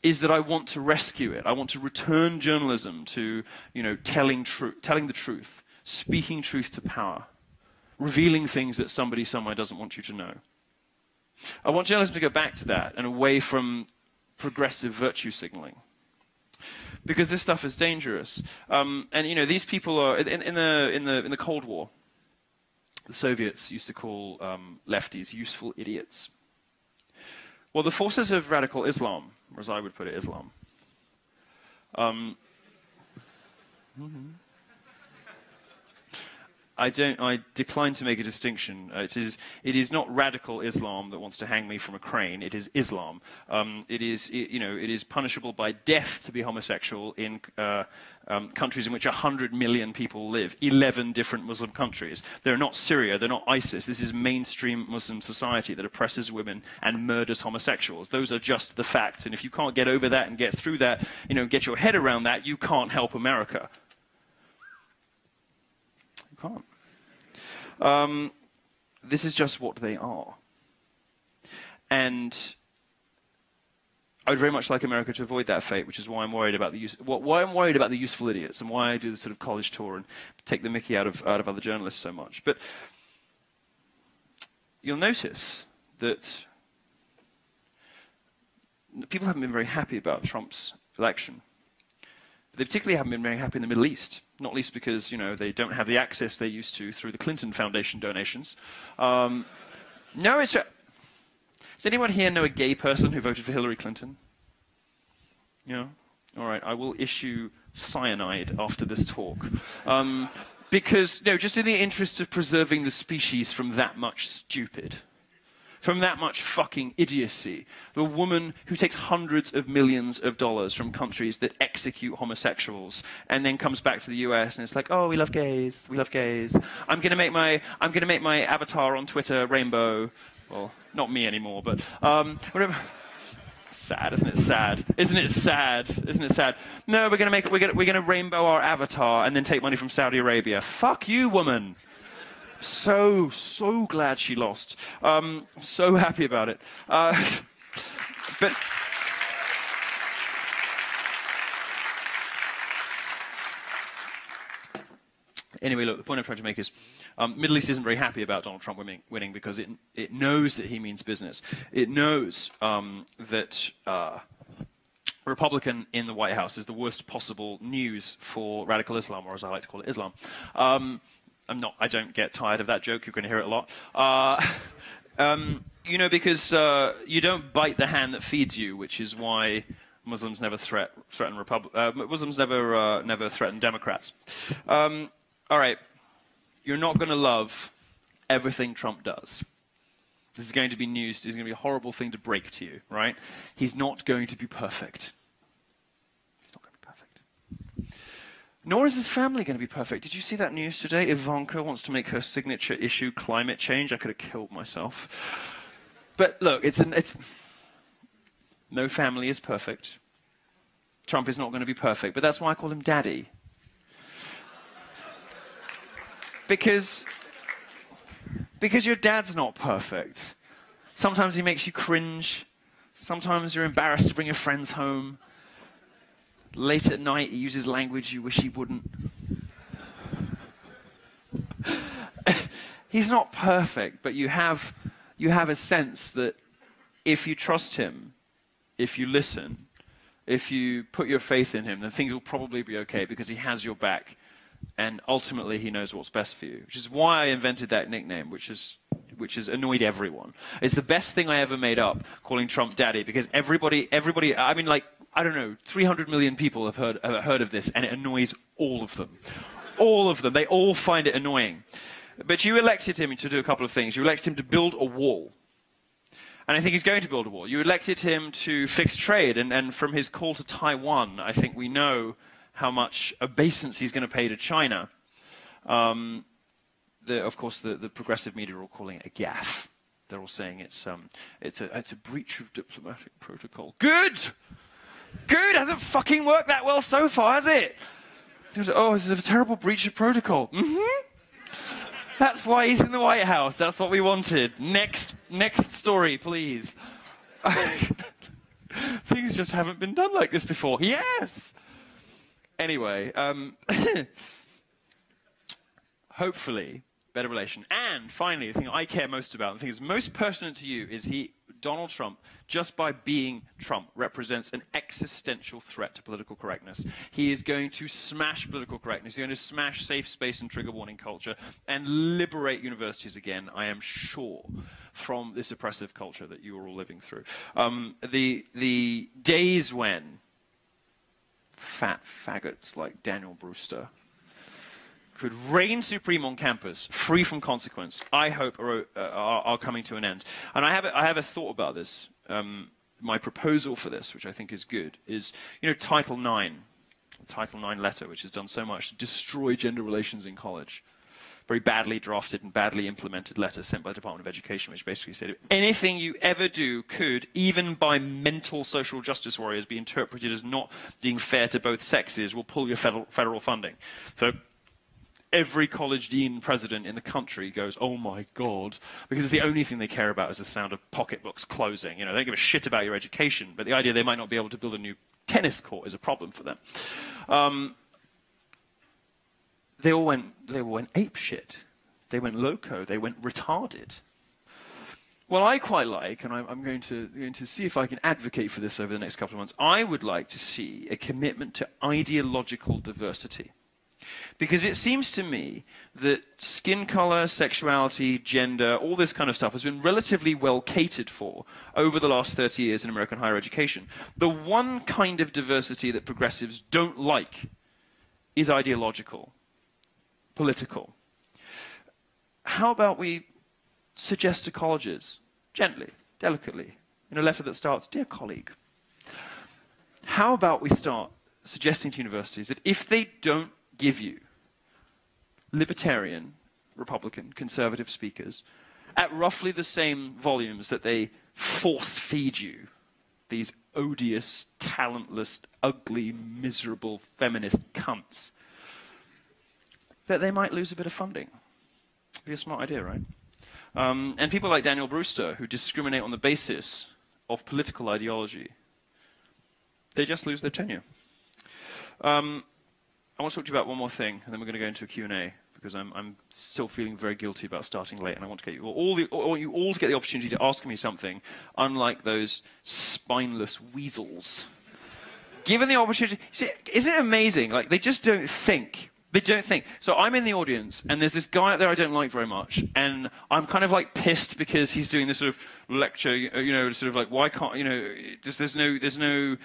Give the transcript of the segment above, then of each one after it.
is that I want to rescue it. I want to return journalism to, telling the truth, speaking truth to power, revealing things that somebody somewhere doesn't want you to know. I want journalism to go back to that and away from progressive virtue signaling, because this stuff is dangerous. And these people are in the Cold War. The Soviets used to call lefties useful idiots. Well, the forces of radical Islam, or as I would put it, Islam. I decline to make a distinction. It is not radical Islam that wants to hang me from a crane. It is Islam. It is punishable by death to be homosexual in countries in which 100 million people live. 11 different Muslim countries. They're not Syria. They're not ISIS. This is mainstream Muslim society that oppresses women and murders homosexuals. Those are just the facts. And if you can't get over that and get through that, get your head around that, you can't help America. Can't. This is just what they are. And I would very much like America to avoid that fate, which is why I'm worried about the useful idiots, and why I do the sort of college tour and take the mickey out of other journalists so much. But you'll notice that people haven't been very happy about Trump's election. They particularly haven't been very happy in the Middle East, not least because, they don't have the access they used to through the Clinton Foundation donations. No, it's... Does anyone here know a gay person who voted for Hillary Clinton? Yeah? All right, I will issue cyanide after this talk. Because, just in the interest of preserving the species from that much stupid, from that much fucking idiocy. The woman who takes hundreds of millions of dollars from countries that execute homosexuals and then comes back to the US and it's like, oh, we love gays, we love gays. I'm gonna make my avatar on Twitter rainbow. Well, not me anymore, but whatever. Sad, isn't it sad? Isn't it sad? Isn't it sad? No, we're gonna rainbow our avatar and then take money from Saudi Arabia. Fuck you, woman. So glad she lost. So happy about it. But anyway, look, the point I'm trying to make is Middle East isn't very happy about Donald Trump winning because it knows that he means business. It knows that Republican in the White House is the worst possible news for radical Islam, or as I like to call it, Islam. I don't get tired of that joke. You're going to hear it a lot. Because you don't bite the hand that feeds you, which is why Muslims never threaten Muslims never threaten Democrats. All right, you're not going to love everything Trump does. This is going to be news. This is going to be a horrible thing to break to you, right? He's not going to be perfect. Nor is his family going to be perfect. Did you see that news today? Ivanka wants to make her signature issue climate change. I could have killed myself. But look, no family is perfect. Trump is not going to be perfect, but that's why I call him Daddy. Because your dad's not perfect. Sometimes he makes you cringe. Sometimes you're embarrassed to bring your friends home. Late at night, he uses language you wish he wouldn't. He's not perfect, but you have a sense that if you trust him, if you listen, if you put your faith in him, then things will probably be okay because he has your back, and ultimately he knows what's best for you. Which is why I invented that nickname, which has annoyed everyone. It's the best thing I ever made up, calling Trump Daddy, because everybody, I mean, like, I don't know, 300 million people have heard of this, and it annoys all of them. All of them. They all find it annoying. But you elected him to do a couple of things. You elected him to build a wall. And I think he's going to build a wall. You elected him to fix trade, and from his call to Taiwan, I think we know how much obeisance he's going to pay to China. Of course, the progressive media are all calling it a gaffe. They're all saying it's a breach of diplomatic protocol. Good! Good! Hasn't fucking worked that well so far, has it? Oh, this is a terrible breach of protocol. Mm-hmm. That's why he's in the White House. That's what we wanted. Next story, please. things just haven't been done like this before. Yes! Anyway, hopefully, better relation. And finally, the thing I care most about, the thing that's most pertinent to you, is Donald Trump, just by being Trump, represents an existential threat to political correctness. He is going to smash political correctness. He's going to smash safe space and trigger warning culture and liberate universities again, I am sure, from this oppressive culture that you are all living through. The days when fat faggots like Daniel Brewster could reign supreme on campus, free from consequence, I hope are coming to an end. And I have a thought about this. My proposal for this, which I think is good, is, you know, Title IX letter, which has done so much to destroy gender relations in college. Very badly drafted and badly implemented letter sent by the Department of Education, which basically said anything you ever do could, even by mental social justice warriors, be interpreted as not being fair to both sexes, will pull your federal funding. So every college dean president in the country goes, oh my God, because it's the only thing they care about is the sound of pocketbooks closing. You know, they don't give a shit about your education, but the idea they might not be able to build a new tennis court is a problem for them. They all went apeshit. They went loco. They went retarded. Well, I quite like, and I'm going to see if I can advocate for this over the next couple of months, I would like to see a commitment to ideological diversity. Because it seems to me that skin color, sexuality, gender, all this kind of stuff has been relatively well catered for over the last 30 years in American higher education. The one kind of diversity that progressives don't like is ideological, political. How about we suggest to colleges, gently, delicately, in a letter that starts, "Dear colleague," how about we start suggesting to universities that if they don't give you libertarian, Republican, conservative speakers at roughly the same volumes that they force feed you these odious, talentless, ugly, miserable feminist cunts, that they might lose a bit of funding. Be a smart idea, right? And people like Daniel Brewster, who discriminate on the basis of political ideology, they just lose their tenure. I want to talk to you about one more thing, and then we're going to go into a Q&A, because I'm still feeling very guilty about starting late, and I want to get you all to get the opportunity to ask me something, unlike those spineless weasels. Given the opportunity, see, isn't it amazing? Like, they just don't think. They don't think. So I'm in the audience, and there's this guy out there I don't like very much, and I'm kind of like pissed because he's doing this sort of lecture, you know, sort of like, why can't, you know, there's no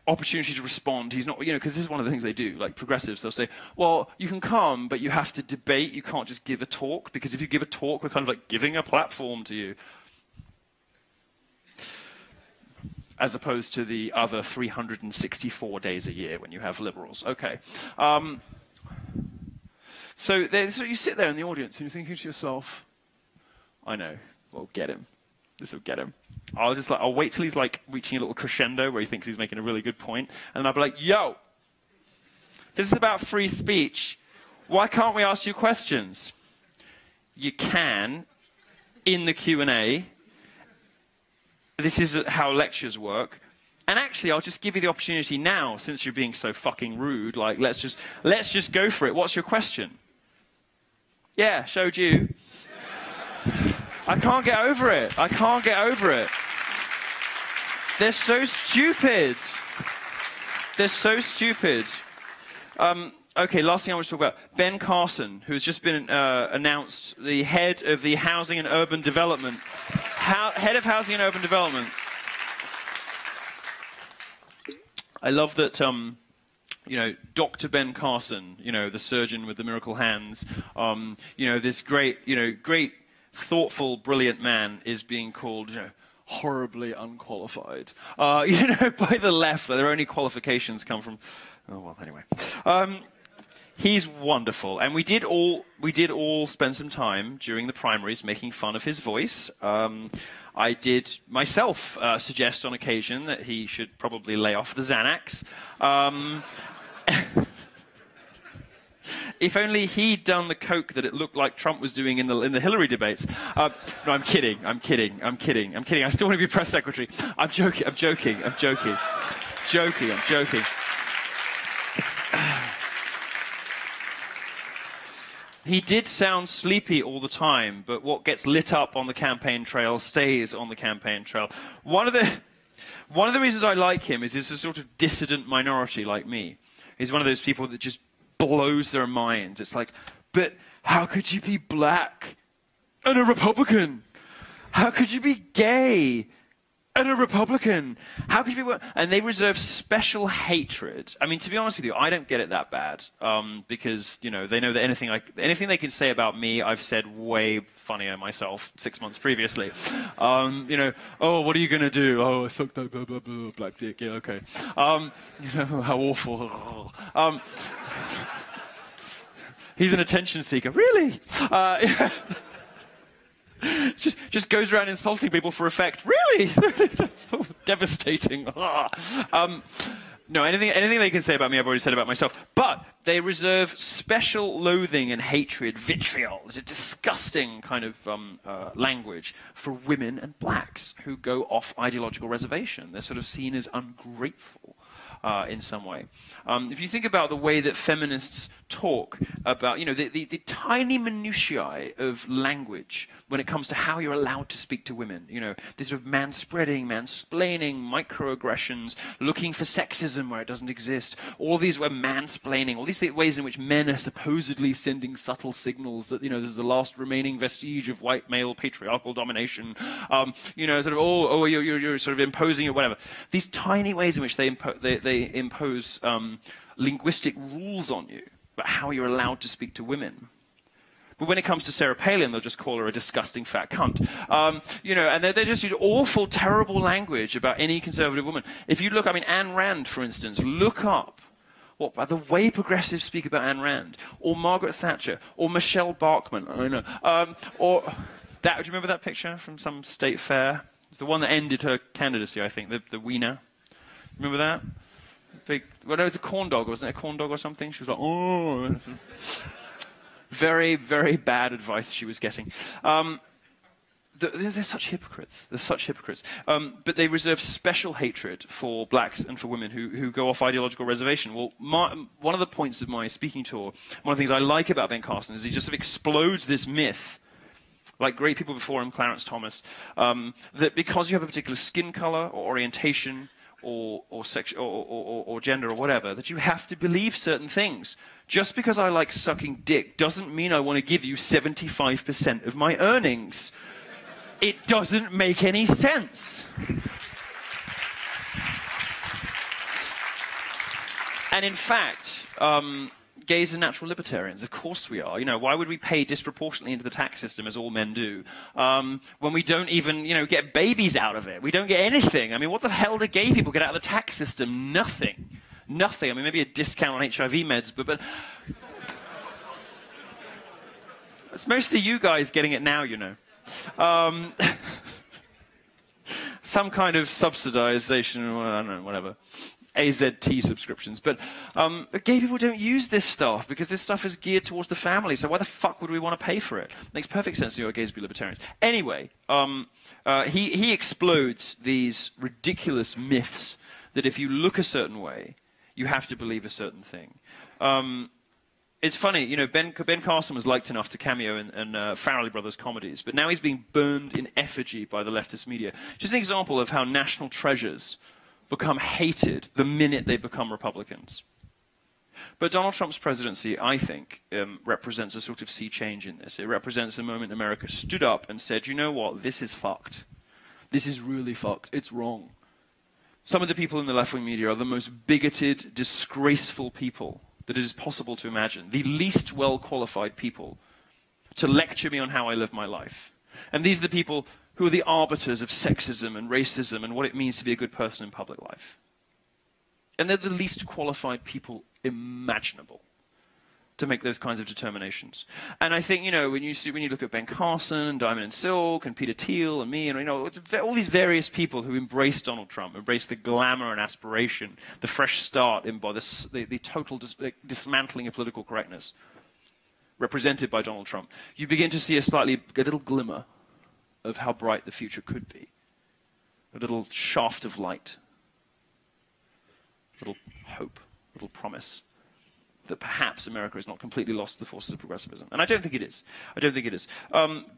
opportunity to respond. He's not, you know, because this is one of the things they do, like progressives, they'll say, well, you can come, but you have to debate, you can't just give a talk, because if you give a talk, we're kind of like giving a platform to you. As opposed to the other 364 days a year when you have liberals. Okay. So you sit there in the audience and you're thinking to yourself, I know, well, get him. This will get him. I'll wait till he's like reaching a little crescendo where he thinks he's making a really good point, and I'll be like, yo, this is about free speech. Why can't we ask you questions? You can in the Q&A. This is how lectures work. And actually, I'll just give you the opportunity now, since you're being so fucking rude. Like, let's just go for it. What's your question? Yeah, showed you. I can't get over it. I can't get over it. They're so stupid. They're so stupid. Okay, last thing I want to talk about. Ben Carson, who's just been announced the head of the Housing and Urban Development. Head of Housing and Urban Development. I love that, you know, Dr. Ben Carson, you know, the surgeon with the miracle hands, you know, this great, thoughtful, brilliant man is being called, you know, horribly unqualified. You know, by the left, their only qualifications come from, oh, well, anyway. He's wonderful, and we did all spend some time during the primaries making fun of his voice. I did myself suggest on occasion that he should probably lay off the Xanax. if only he'd done the coke that it looked like Trump was doing in the Hillary debates. No, I'm kidding. I'm kidding. I'm kidding. I'm kidding. I still want to be press secretary. I'm joking. I'm joking. I'm joking. Joking. I'm joking. He did sound sleepy all the time, but what gets lit up on the campaign trail stays on the campaign trail. One of the reasons I like him is he's a sort of dissident minority like me. He's one of those people that just blows their minds. It's like, but how could you be black and a Republican? How could you be gay and a Republican? How could you be... And they reserve special hatred. I mean, to be honest with you, I don't get it that bad, because, you know, they know that anything they can say about me, I've said way funnier myself 6 months previously. You know, oh, what are you going to do? Oh, I sucked that blah, blah, blah, black dick. Yeah, okay. You know, how awful. He's an attention seeker. Really? Yeah. Just goes around insulting people for effect. Really? So devastating. No, anything they can say about me, I've already said about myself. But they reserve special loathing and hatred, vitriol. It's a disgusting kind of language for women and blacks who go off ideological reservation. They're sort of seen as ungrateful. In some way. If you think about the way that feminists talk about, you know, the tiny minutiae of language when it comes to how you're allowed to speak to women, you know, this sort of manspreading, mansplaining, microaggressions, looking for sexism where it doesn't exist, all these were mansplaining, all these ways in which men are supposedly sending subtle signals that, you know, this is the last remaining vestige of white male patriarchal domination, you know, sort of, oh, you're sort of imposing or whatever. These tiny ways in which they impose linguistic rules on you about how you're allowed to speak to women. But when it comes to Sarah Palin, they'll just call her a disgusting fat cunt. You know, and they just use awful, terrible language about any conservative woman. If you look, I mean, Ayn Rand, for instance, look up the way progressives speak about Ayn Rand, or Margaret Thatcher, or Michelle Bachmann, I know, or that. Do you remember that picture from some state fair? It's the one that ended her candidacy, I think, the wiener. Remember that? Big, well, it was a corn dog, wasn't it? A corn dog or something? She was like, oh. Very, very bad advice she was getting. They're such hypocrites. They're such hypocrites. But they reserve special hatred for blacks and for women who go off ideological reservation. Well, one of the points of my speaking tour, one of the things I like about Ben Carson is he just sort of explodes this myth, like great people before him, Clarence Thomas, that because you have a particular skin color or orientation, or sex, or gender, or whatever, that you have to believe certain things. Just because I like sucking dick doesn't mean I want to give you 75% of my earnings. It doesn't make any sense. And in fact, gays are natural libertarians. Of course we are. You know, why would we pay disproportionately into the tax system, as all men do, when we don't even, you know, get babies out of it? We don't get anything. I mean, what the hell do gay people get out of the tax system? Nothing. Nothing. I mean, maybe a discount on HIV meds, but it's mostly you guys getting it now, you know. Some kind of subsidization, I don't know, whatever. AZT subscriptions. But gay people don't use this stuff because this stuff is geared towards the family. So why the fuck would we want to pay for it? Makes perfect sense to me why gays be libertarians. Anyway, he explodes these ridiculous myths that if you look a certain way, you have to believe a certain thing. It's funny, you know, Ben Carson was liked enough to cameo in Farrelly Brothers comedies, but now he's being burned in effigy by the leftist media. Just an example of how national treasures become hated the minute they become Republicans. But Donald Trump's presidency, I think, represents a sort of sea change in this. It represents a moment America stood up and said, you know what, this is fucked. This is really fucked. It's wrong. Some of the people in the left-wing media are the most bigoted, disgraceful people that it is possible to imagine. The least well-qualified people to lecture me on how I live my life. And these are the people who are the arbiters of sexism and racism and what it means to be a good person in public life. And they're the least qualified people imaginable to make those kinds of determinations. And I think, you know, when you look at Ben Carson and Diamond and Silk and Peter Thiel and me and, you know, all these various people who embrace Donald Trump, embrace the glamour and aspiration, the fresh start, the total dismantling of political correctness. represented by Donald Trump, you begin to see a little glimmer of how bright the future could be. A little shaft of light, a little hope, a little promise that perhaps America is not completely lost to the forces of progressivism. And I don't think it is. I don't think it is.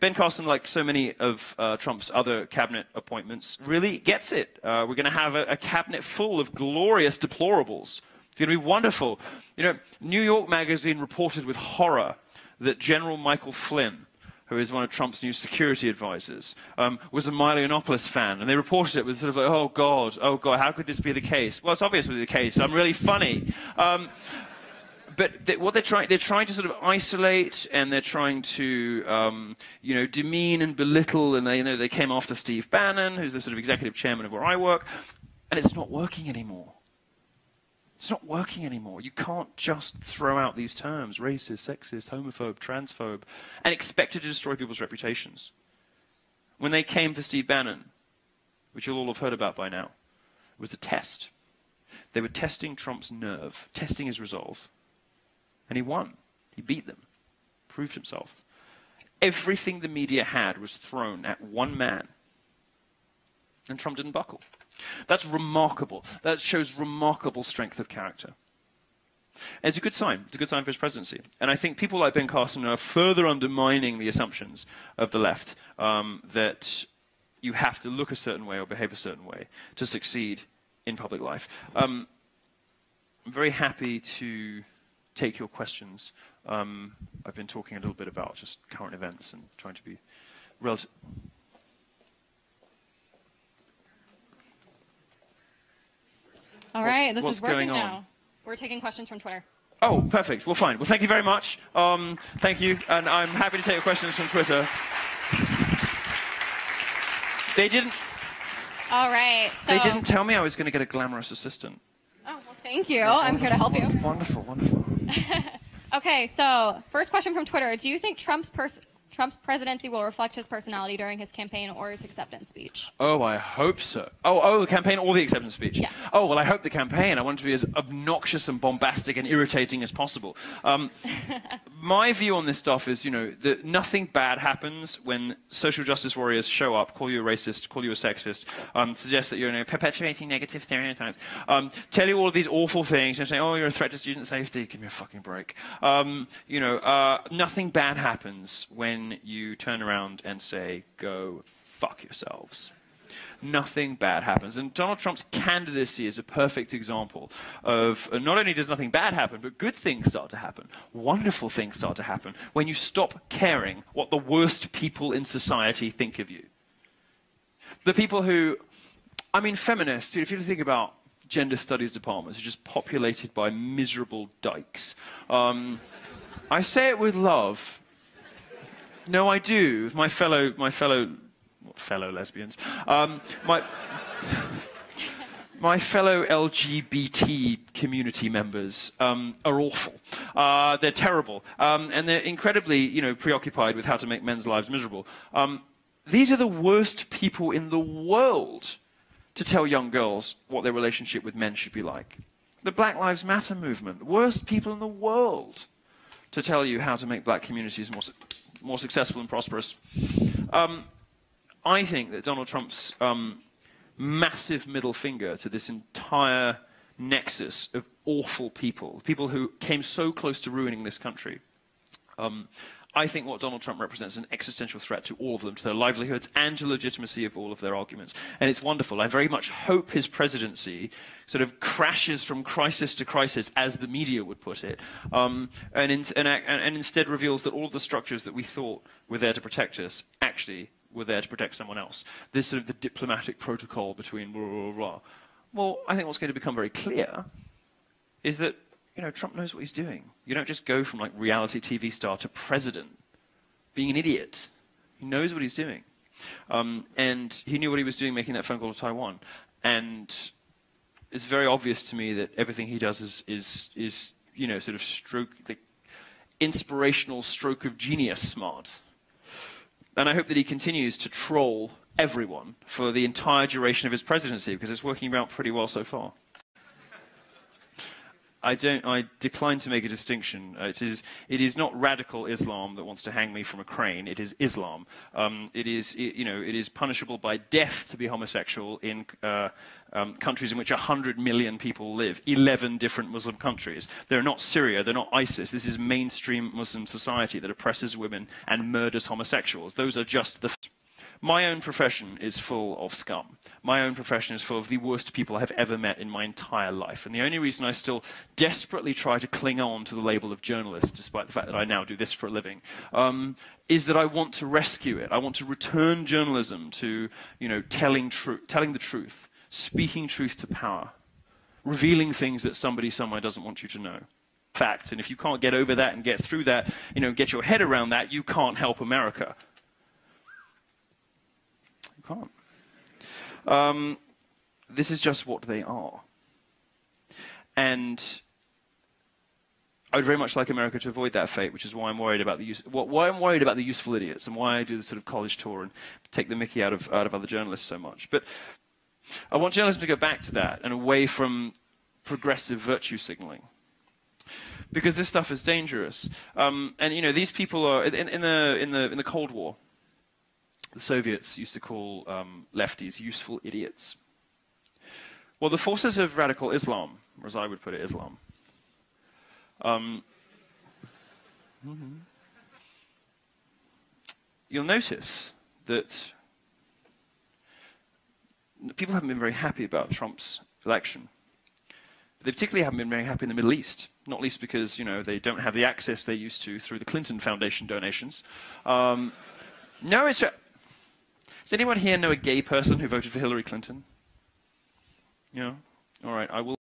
Ben Carson, like so many of Trump's other cabinet appointments, really gets it. We're going to have a cabinet full of glorious deplorables. It's going to be wonderful. You know, New York Magazine reported with horror that General Michael Flynn, who is one of Trump's new security advisors, was a Milo Yiannopoulos fan. And they reported it with sort of like, oh, God, how could this be the case? Well, it's obviously the case. I'm really funny. But what they're trying to sort of isolate, and they're trying to, you know, demean and belittle. And they came after Steve Bannon, who's the sort of executive chairman of where I work. And it's not working anymore. It's not working anymore. You can't just throw out these terms, racist, sexist, homophobe, transphobe, and expect it to destroy people's reputations. When they came for Steve Bannon, which you'll all have heard about by now, it was a test. They were testing Trump's nerve, testing his resolve. And he won. He beat them, proved himself. Everything the media had was thrown at one man. And Trump didn't buckle. That's remarkable. That shows remarkable strength of character. And it's a good sign. It's a good sign for his presidency. And I think people like Ben Carson are further undermining the assumptions of the left that you have to look a certain way or behave a certain way to succeed in public life. I'm very happy to take your questions. I've been talking a little bit about just current events and trying to be relative. All right, this what's is working going on? now. We're taking questions from Twitter. Oh, perfect. Well, fine. Well, thank you very much. Thank you, and I'm happy to take your questions from Twitter. They didn't. All right. So They didn't tell me I was going to get a glamorous assistant. Oh, well, thank you. I'm here to help you. Wonderful, wonderful. Okay, so first question from Twitter. Do you think Trump's presidency will reflect his personality during his campaign or his acceptance speech? Oh, I hope so. Oh, the campaign or the acceptance speech? Yeah. Oh, well, I hope the campaign. I want it to be as obnoxious and bombastic and irritating as possible. My view on this stuff is, you know, that nothing bad happens when social justice warriors show up, call you a racist, call you a sexist, suggest that you're, you know, perpetuating negative stereotypes, tell you all of these awful things, and say, oh, you're a threat to student safety. Give me a fucking break. You know, nothing bad happens when you turn around and say, go fuck yourselves. Nothing bad happens. And Donald Trump's candidacy is a perfect example of not only does nothing bad happen, but good things start to happen. Wonderful things start to happen when you stop caring what the worst people in society think of you. The people who, I mean, feminists, if you think about gender studies departments, are just populated by miserable dykes. I say it with love. No, I do. My fellow lesbians. My fellow LGBT community members are awful. They're terrible, and they're incredibly, you know, preoccupied with how to make men's lives miserable. These are the worst people in the world to tell young girls what their relationship with men should be like. The Black Lives Matter movement, worst people in the world to tell you how to make black communities more successful and prosperous. I think that Donald Trump's massive middle finger to this entire nexus of awful people, people who came so close to ruining this country, I think what Donald Trump represents is an existential threat to all of them, to their livelihoods and to the legitimacy of all of their arguments. And it's wonderful. I very much hope his presidency sort of crashes from crisis to crisis, as the media would put it, and instead reveals that all of the structures that we thought were there to protect us actually were there to protect someone else. This sort of the diplomatic protocol between blah, blah, blah. Well, I think what's going to become very clear is that, you know, Trump knows what he's doing. You don't just go from like reality TV star to president being an idiot. He knows what he's doing. And he knew what he was doing making that phone call to Taiwan. And it's very obvious to me that everything he does is you know, sort of the inspirational stroke of genius smart. And I hope that he continues to troll everyone for the entire duration of his presidency, because it's working out pretty well so far. I decline to make a distinction. It is not radical Islam that wants to hang me from a crane. It is Islam. It is punishable by death to be homosexual in countries in which 100 million people live. 11 different Muslim countries. They're not Syria. They're not ISIS. This is mainstream Muslim society that oppresses women and murders homosexuals. Those are just the. My own profession is full of scum. My own profession is full of the worst people I have ever met in my entire life. And the only reason I still desperately try to cling on to the label of journalist, despite the fact that I now do this for a living, is that I want to rescue it. I want to return journalism to, telling the truth, speaking truth to power, revealing things that somebody somewhere doesn't want you to know. Fact. And if you can't get over that and get through that, get your head around that, you can't help America. Can't. This is just what they are. And I would very much like America to avoid that fate, which is why I'm worried about the useful idiots and why I do the sort of college tour and take the mickey out of other journalists so much. But I want journalism to go back to that and away from progressive virtue signaling, because this stuff is dangerous. These people are in the Cold War. The Soviets used to call lefties useful idiots. Well, the forces of radical Islam, or as I would put it, Islam, you'll notice that people haven't been very happy about Trump's election. They particularly haven't been very happy in the Middle East, not least because, they don't have the access they used to through the Clinton Foundation donations. No, it's... Does anyone here know a gay person who voted for Hillary Clinton? Yeah? All right, I will.